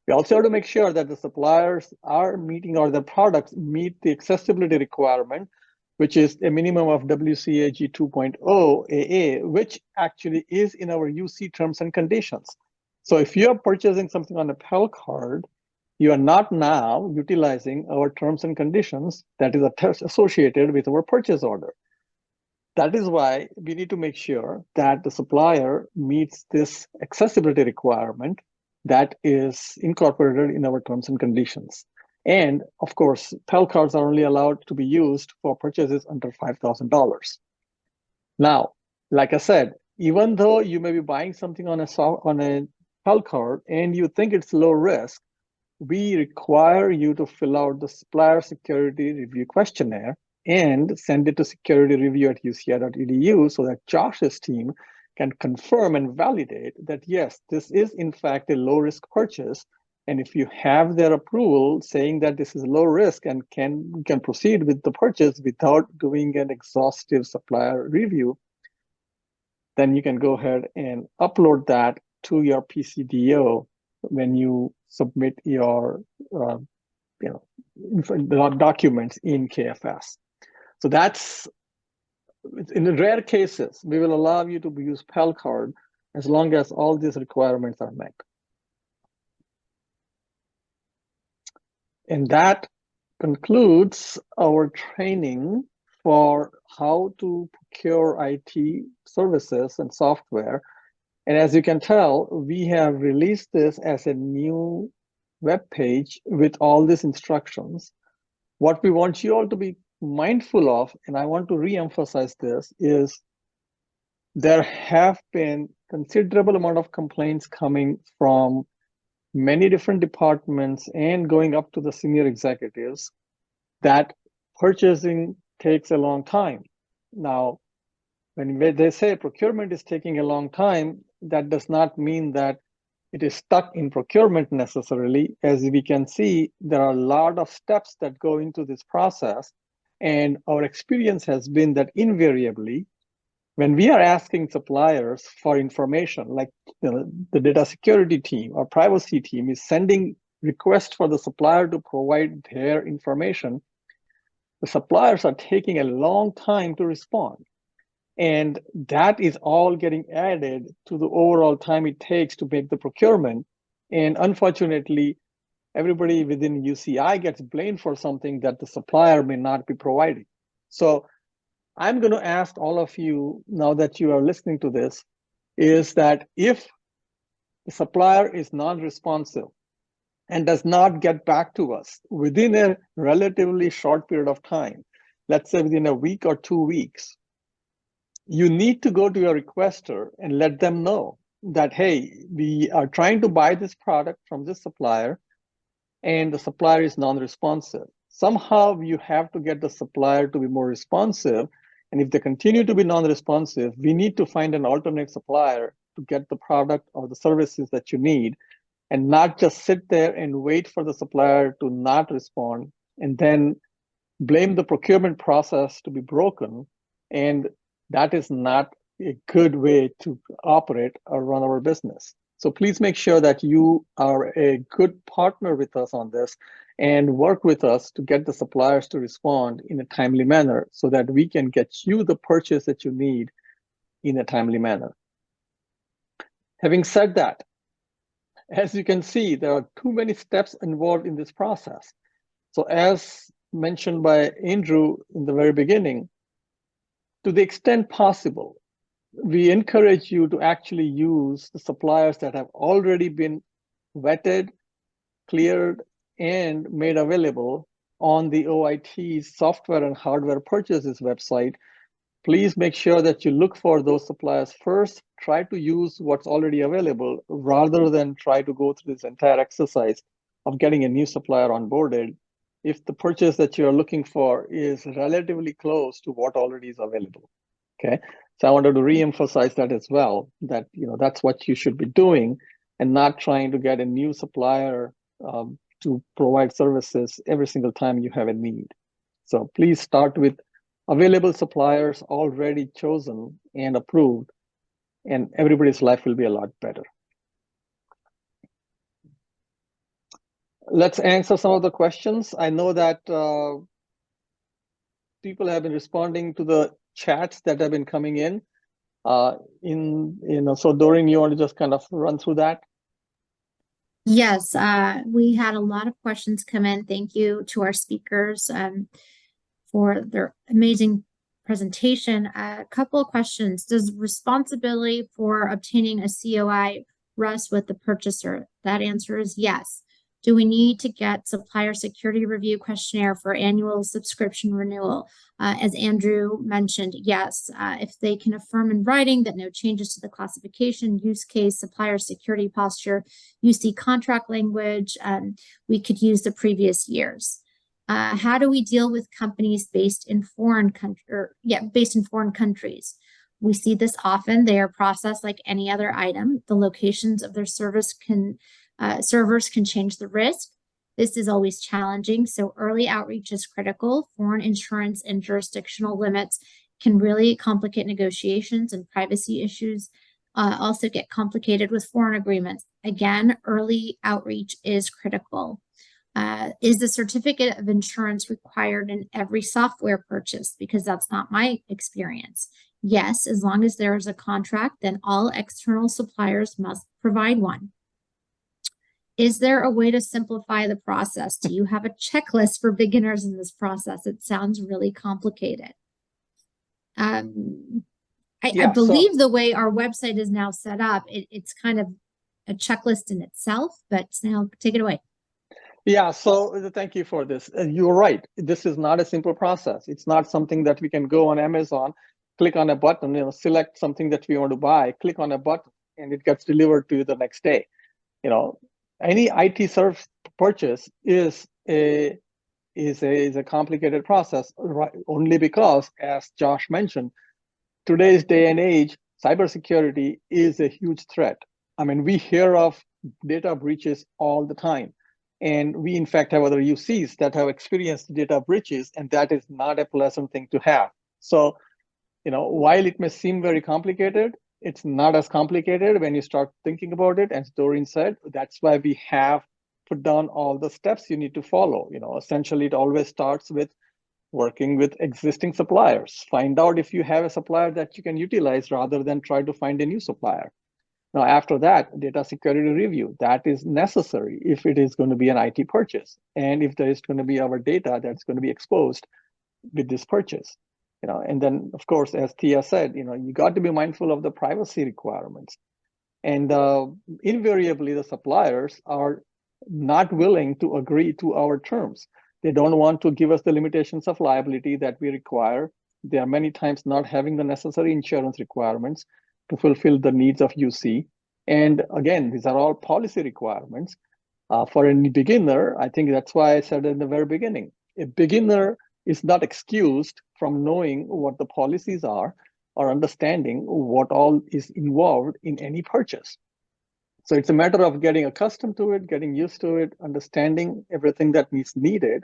We also have to make sure that the suppliers are meeting, or the products meet, the accessibility requirement, which is a minimum of WCAG 2.0 AA, which actually is in our UC terms and conditions. So if you are purchasing something on a PALCard, you are not now utilizing our terms and conditions that is associated with our purchase order. That is why we need to make sure that the supplier meets this accessibility requirement that is incorporated in our terms and conditions. And of course, PALCards are only allowed to be used for purchases under $5,000. Now, like I said, even though you may be buying something on a PALCard and you think it's low risk, we require you to fill out the supplier security review questionnaire and send it to security-review@uci.edu so that Josh's team can confirm and validate that, yes, this is in fact a low-risk purchase. And if you have their approval saying that this is low risk and can proceed with the purchase without doing an exhaustive supplier review, then you can go ahead and upload that to your PCDO when you submit your documents in KFS. So that's, in rare cases, we will allow you to use PALCard as long as all these requirements are met. And that concludes our training for how to procure IT services and software. And as you can tell, we have released this as a new web page with all these instructions. What we want you all to be mindful of, and I want to re-emphasize this, is there have been considerable amount of complaints coming from many different departments and going up to the senior executives that purchasing takes a long time. Now, when they say procurement is taking a long time, that does not mean that it is stuck in procurement necessarily. As we can see, there are a lot of steps that go into this process. And our experience has been that invariably, when we are asking suppliers for information, like the data security team or privacy team is sending requests for the supplier to provide their information, the suppliers are taking a long time to respond. And that is all getting added to the overall time it takes to make the procurement. And unfortunately, everybody within UCI gets blamed for something that the supplier may not be providing. So I'm going to ask all of you, now that you are listening to this, is that if the supplier is non-responsive and does not get back to us within a relatively short period of time, let's say within a week or 2 weeks, you need to go to your requester and let them know that, hey, we are trying to buy this product from this supplier and the supplier is non-responsive. Somehow you have to get the supplier to be more responsive. And if they continue to be non-responsive, we need to find an alternate supplier to get the product or the services that you need, and not just sit there and wait for the supplier to not respond and then blame the procurement process to be broken. And that is not a good way to operate or run our business. So please make sure that you are a good partner with us on this and work with us to get the suppliers to respond in a timely manner so that we can get you the purchase that you need in a timely manner. Having said that, as you can see, there are too many steps involved in this process. So as mentioned by Andrew in the very beginning, to the extent possible, we encourage you to actually use the suppliers that have already been vetted, cleared, and made available on the OIT's software and hardware purchases website. Please make sure that you look for those suppliers first. Try to use what's already available rather than try to go through this entire exercise of getting a new supplier onboarded if the purchase that you're looking for is relatively close to what already is available. Okay, so I wanted to re-emphasize that as well, that that's what you should be doing and not trying to get a new supplier to provide services every single time you have a need. So please start with available suppliers already chosen and approved, and everybody's life will be a lot better. Let's answer some of the questions. I know that people have been responding to the chats that have been coming in. So Doreen, you want to just kind of run through that? Yes, we had a lot of questions come in. Thank you to our speakers for their amazing presentation. A couple of questions. Does responsibility for obtaining a COI rest with the purchaser? That answer is yes. Do we need to get supplier security review questionnaire for annual subscription renewal? As Andrew mentioned, yes. If they can affirm in writing that no changes to the classification, use case, supplier security posture, UC contract language, we could use the previous years. How do we deal with companies based in foreign countries? We see this often. They are processed like any other item. The locations of their servers can change the risk. This is always challenging, so early outreach is critical. Foreign insurance and jurisdictional limits can really complicate negotiations, and privacy issues also get complicated with foreign agreements. Again, early outreach is critical. Is the certificate of insurance required in every software purchase? Because that's not my experience. Yes, as long as there is a contract, then all external suppliers must provide one. Is there a way to simplify the process? Do you have a checklist for beginners in this process? It sounds really complicated. I believe the way our website is now set up, it's kind of a checklist in itself, but now take it away. Yeah, so thank you for this. You're right. This is not a simple process. It's not something that we can go on Amazon, click on a button, select something that we want to buy, click on a button, and it gets delivered to you the next day. Any IT service purchase is a complicated process, right? Only because, as Josh mentioned, today's day and age, cybersecurity is a huge threat. I mean, we hear of data breaches all the time. And we, in fact, have other UCs that have experienced data breaches, and that is not a pleasant thing to have. So, while it may seem very complicated, it's not as complicated when you start thinking about it. As Doreen said, that's why we have put down all the steps you need to follow. Essentially, it always starts with working with existing suppliers. Find out if you have a supplier that you can utilize rather than try to find a new supplier. Now, after that, data security review, that is necessary if it is going to be an IT purchase. And if there is going to be our data that's going to be exposed with this purchase. And then of course, as Thea said, you got to be mindful of the privacy requirements. And invariably, the suppliers are not willing to agree to our terms. They don't want to give us the limitations of liability that we require. They are many times not having the necessary insurance requirements to fulfill the needs of UC. And again, these are all policy requirements. For any beginner, I think that's why I said in the very beginning, a beginner is not excused from knowing what the policies are or understanding what all is involved in any purchase. So it's a matter of getting accustomed to it, getting used to it, understanding everything that is needed.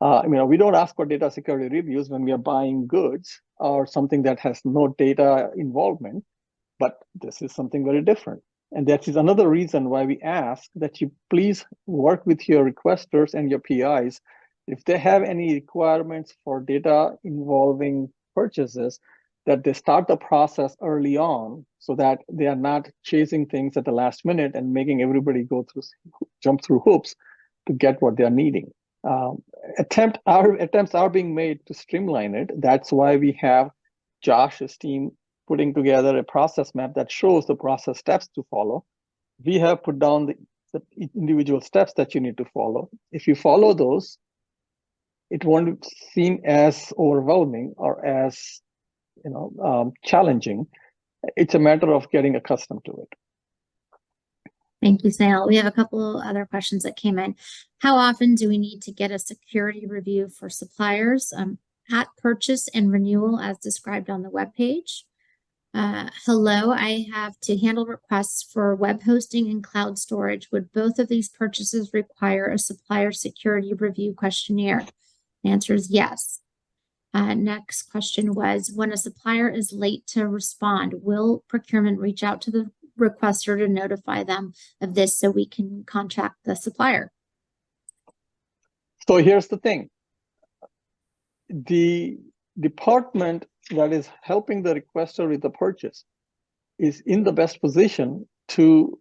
We don't ask for data security reviews when we are buying goods or something that has no data involvement, but this is something very different. And that is another reason why we ask that you please work with your requesters and your PIs. If they have any requirements for data involving purchases, that they start the process early on so that they are not chasing things at the last minute and making everybody jump through hoops to get what they're needing. Attempts are being made to streamline it. That's why we have Josh's team putting together a process map that shows the process steps to follow. We have put down the individual steps that you need to follow. If you follow those, it won't seem as overwhelming or as challenging. It's a matter of getting accustomed to it. Thank you, Sale. We have a couple other questions that came in. How often do we need to get a security review for suppliers at purchase and renewal as described on the webpage? Hello, I have to handle requests for web hosting and cloud storage. Would both of these purchases require a supplier security review questionnaire? The answer is yes. Next question was, when a supplier is late to respond, will procurement reach out to the requester to notify them of this so we can contact the supplier? So here's the thing. The department that is helping the requester with the purchase is in the best position to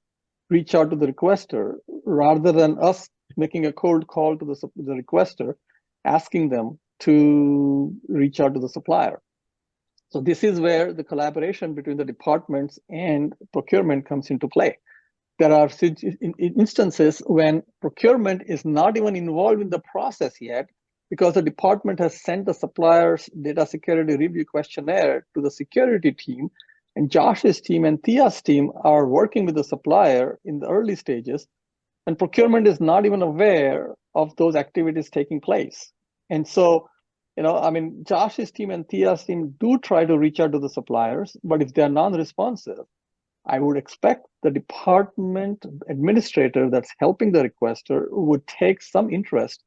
reach out to the requester rather than us making a cold call to the requester, asking them to reach out to the supplier. So this is where the collaboration between the departments and procurement comes into play. There are instances when procurement is not even involved in the process yet because the department has sent the supplier's data security review questionnaire to the security team, and Josh's team and Thea's team are working with the supplier in the early stages, and procurement is not even aware of those activities taking place. And so, Josh's team and Thea's team do try to reach out to the suppliers, but if they're non-responsive, I would expect the department administrator that's helping the requester would take some interest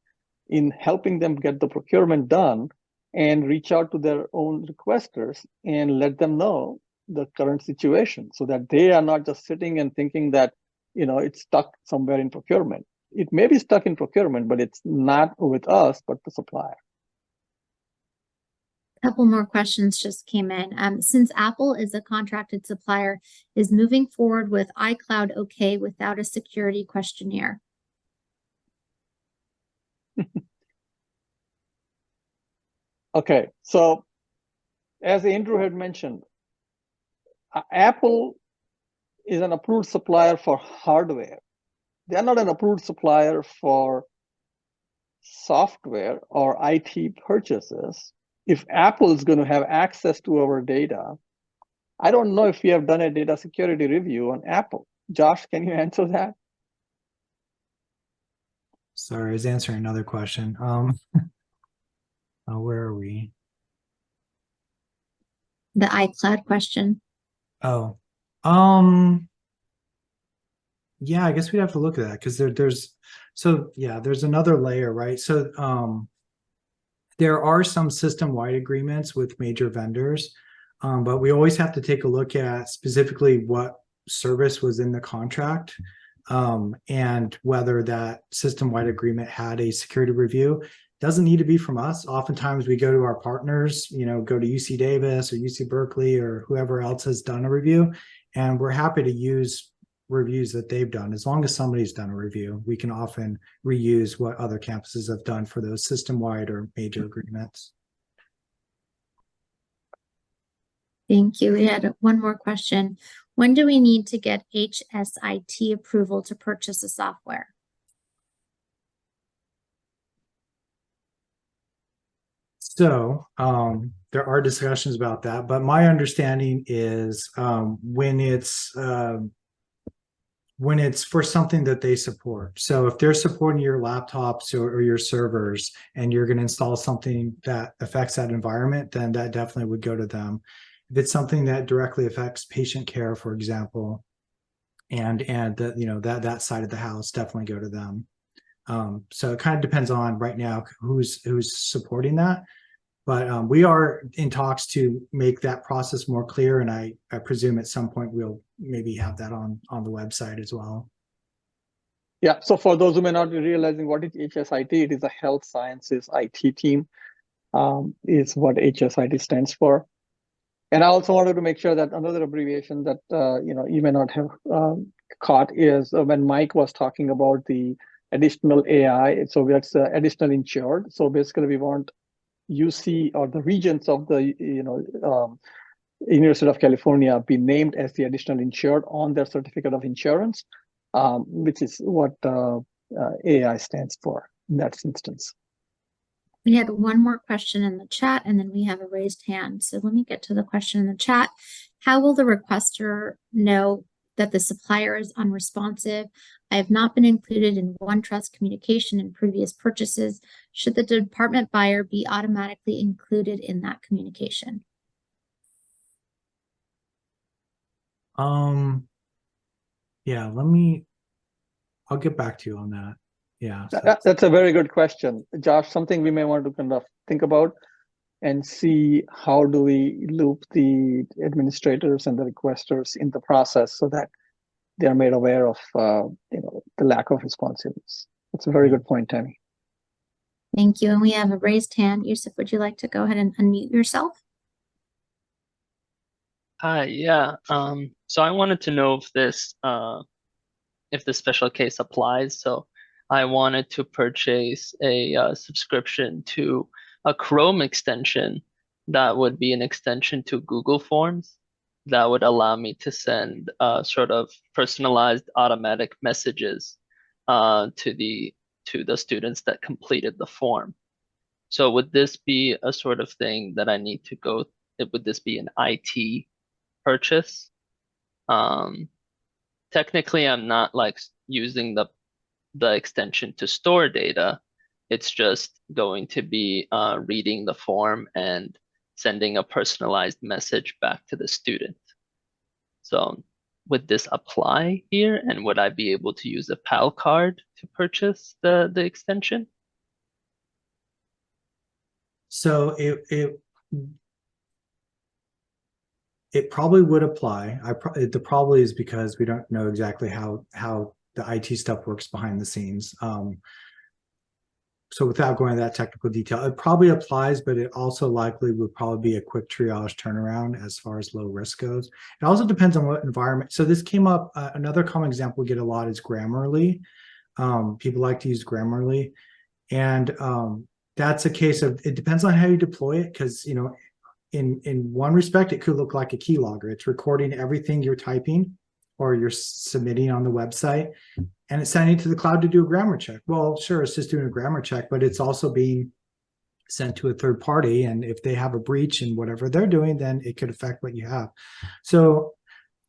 in helping them get the procurement done and reach out to their own requesters and let them know the current situation so that they are not just sitting and thinking that, it's stuck somewhere in procurement. It may be stuck in procurement, but it's not with us, but the supplier. A couple more questions just came in. Since Apple is a contracted supplier, is moving forward with iCloud okay without a security questionnaire? Okay, so as Andrew had mentioned, Apple is an approved supplier for hardware. They're not an approved supplier for software or IT purchases. If Apple is going to have access to our data, I don't know if we have done a data security review on Apple. Josh, can you answer that? Sorry, I was answering another question. Where are we? The iCloud question. Oh, yeah, I guess we'd have to look at that because there's another layer, right? So there are some system-wide agreements with major vendors, but we always have to take a look at specifically what service was in the contract and whether that system-wide agreement had a security review. Doesn't need to be from us. Oftentimes we go to our partners, go to UC Davis or UC Berkeley or whoever else has done a review, and we're happy to use reviews that they've done. As long as somebody's done a review, we can often reuse what other campuses have done for those system-wide or major agreements. Thank you. We had one more question. When do we need to get HSIT approval to purchase the software? So there are discussions about that, but my understanding is when it's for something that they support. So if they're supporting your laptops or your servers and you're going to install something that affects that environment, then that definitely would go to them. If it's something that directly affects patient care, for example, and that that side of the house, definitely go to them. So it kind of depends on right now who's supporting that. But we are in talks to make that process more clear, and I presume at some point we'll maybe have that on the website as well. Yeah, so for those who may not be realizing what is HSIT, it is a Health Sciences IT team, is what HSIT stands for. And I also wanted to make sure that another abbreviation that you may not have caught is when Mike was talking about the additional AI. So that's additional insured. So basically, we want UC or the regions of the University of California be named as the additional insured on their certificate of insurance, which is what AI stands for in that instance. We had one more question in the chat, and then we have a raised hand. So let me get to the question in the chat. How will the requester know that the supplier is unresponsive? I have not been included in OneTrust communication in previous purchases. Should the department buyer be automatically included in that communication? Yeah, I'll get back to you on that. Yeah. So. That's a very good question, Josh. Something we may want to kind of think about and see how do we loop the administrators and the requesters in the process so that they are made aware of the lack of responsiveness. That's a very good point, Tammy. Thank you. And we have a raised hand. Yusuf, would you like to go ahead and unmute yourself? Hi, yeah. So I wanted to know if this special case applies. So I wanted to purchase a subscription to a Chrome extension that would be an extension to Google Forms that would allow me to send sort of personalized automatic messages to the students that completed the form. So would this be a sort of thing that I need to go? Would this be an IT purchase? Technically, I'm not like using the extension to store data. It's just going to be reading the form and sending a personalized message back to the student. So would this apply here? And would I be able to use a PAL card to purchase the extension? So it probably would apply. The probably is because we don't know exactly how the IT stuff works behind the scenes. So without going into that technical detail, it probably applies, but it also likely would probably be a quick triage turnaround as far as low risk goes. It also depends on what environment. So this came up, another common example we get a lot is Grammarly. People like to use Grammarly. And that's a case of, it depends on how you deploy it, because, in one respect, it could look like a keylogger. It's recording everything you're typing or you're submitting on the website, and it's sending it to the cloud to do a grammar check. Well, sure, it's just doing a grammar check, but it's also being sent to a third party. And if they have a breach in whatever they're doing, then it could affect what you have. So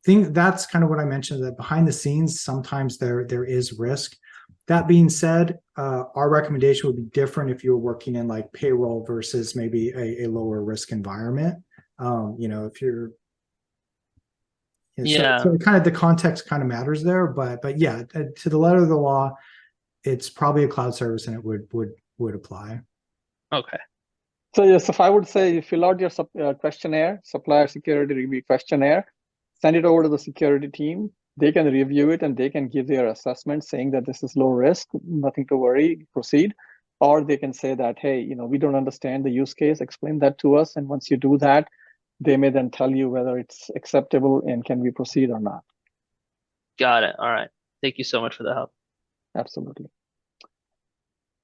that's kind of what I mentioned, that behind the scenes, sometimes there is risk. That being said, our recommendation would be different if you're working in like payroll versus maybe a lower risk environment. If you're, so kind of the context kind of matters there, but yeah, to the letter of the law, it's probably a cloud service and it would apply. Okay. So yes, if I would say you fill out your questionnaire, supplier security review questionnaire, send it over to the security team. They can review it and they can give their assessment saying that this is low risk, nothing to worry, proceed. Or they can say that, hey, we don't understand the use case, explain that to us. And once you do that, they may then tell you whether it's acceptable and can we proceed or not. Got it. All right. Thank you so much for the help. Absolutely.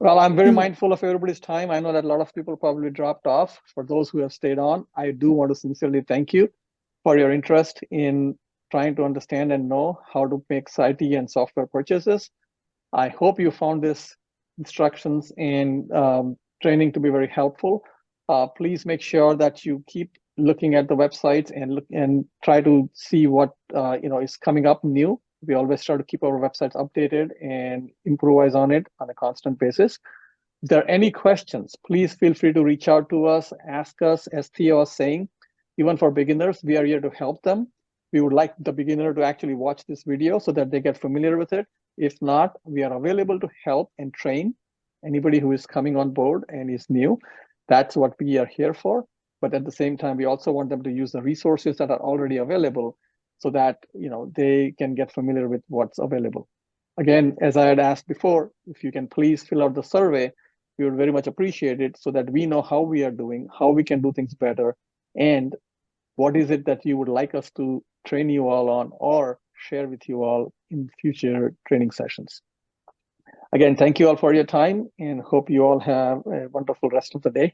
Well, I'm very mindful of everybody's time. I know that a lot of people probably dropped off. For those who have stayed on, I do want to sincerely thank you. for your interest in trying to understand and know how to make IT and software purchases. I hope you found this instructions and training to be very helpful. Please make sure that you keep looking at the websites and try to see what is coming up new. We always try to keep our websites updated and improvise on it on a constant basis. If there are any questions, please feel free to reach out to us, ask us. As Thea was saying, even for beginners, we are here to help them. We would like the beginner to actually watch this video so that they get familiar with it. If not, we are available to help and train anybody who is coming on board and is new. That's what we are here for. But at the same time, we also want them to use the resources that are already available so that they can get familiar with what's available. Again, as I had asked before, if you can please fill out the survey, we would very much appreciate it so that we know how we are doing, how we can do things better, and what is it that you would like us to train you all on or share with you all in future training sessions. Again, thank you all for your time and hope you all have a wonderful rest of the day.